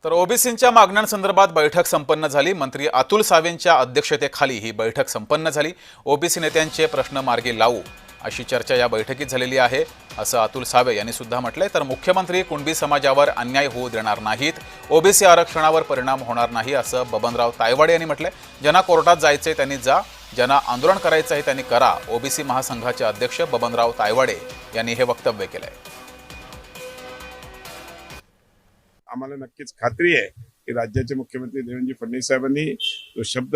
तर ओबीसींच्या मागण्यांसंदर्भात बैठक संपन्न झाली। मंत्री अतुल सावेंच्या अध्यक्षतेखाली ही बैठक संपन्न झाली। ओबीसी नेत्यांचे प्रश्न मार्गी लावू अशी चर्चा या बैठकीत झालेली आहे असं अतुल सावे यांनी सुद्धा म्हटलंय। तर मुख्यमंत्री कुणबी समाजावर अन्याय होऊ देणार नाहीत, ओबीसी आरक्षणावर परिणाम होणार नाही असं बबनराव तायवाडे यांनी म्हटलंय। ज्यांना कोर्टात जायचंय त्यांनी जा, ज्यांना आंदोलन करायचं आहे त्यांनी करा, ओबीसी महासंघाचे अध्यक्ष बबनराव तायवाडे यांनी हे वक्तव्य केलंय। आम्हाला नक्कीच खात्री आहे की राज्याचे मुख्यमंत्री देवेंद्र फडणवीस साहेबांनी जो शब्द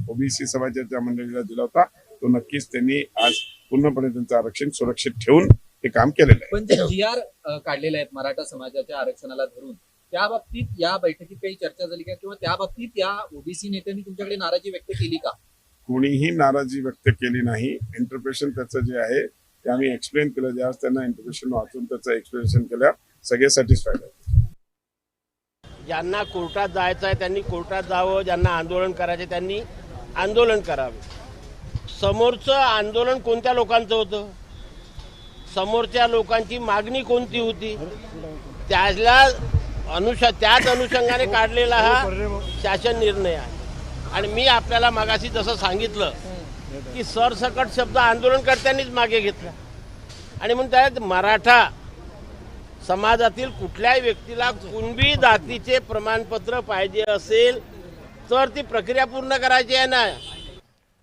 ओबीसी समाजाच्या मंडळीला दिला होता तो नक्कीच त्यांनी आज पूर्णपणे त्यांचं आरक्षण सुरक्षित ठेवून हे काम केलेलं आहे। पण जे जी.आर. काढलेले आहेत मराठा समाजाच्या आरक्षणाला धरून, त्या बाबतीत या बैठकीत काही चर्चा झाली का, किंवा त्या बाबतीत या ओबीसी नेत्यांनी तुमच्याकडे नाराजी व्यक्त केली का? कोणीही नाराजी व्यक्त केली नाही। इंटरप्रिटेशन त्याचं जे आहे ते आम्ही एक्सप्लेन केलं, ज्यावेळेस त्यांना इंटरप्रिटेशन वाचून त्याचं एक्सप्लेनेशन केलं, सगळे सॅटिस्फाईड आहेत। ज्यांना कोर्टात जायचं आहे त्यांनी कोर्टात जावं, ज्यांना आंदोलन करायचे त्यांनी आंदोलन करावे। समोरचं आंदोलन कोणत्या लोकांचं होतं, समोरच्या लोकांची मागणी कोणती होती, त्याच अनुषंगाने काढलेला हा शासन निर्णय आहे। आणि मी आपल्याला मागाशी जसं सांगितलं की सरसकट शब्द आंदोलनकर्त्यांनीच मागे घेतला आणि म्हणून त्यात मराठा समाजातील कुठल्याही व्यक्तीला कुणबी जातीचे प्रमाणपत्र पाहिजे असेल तर ती प्रक्रिया पूर्ण करायची आहे ना।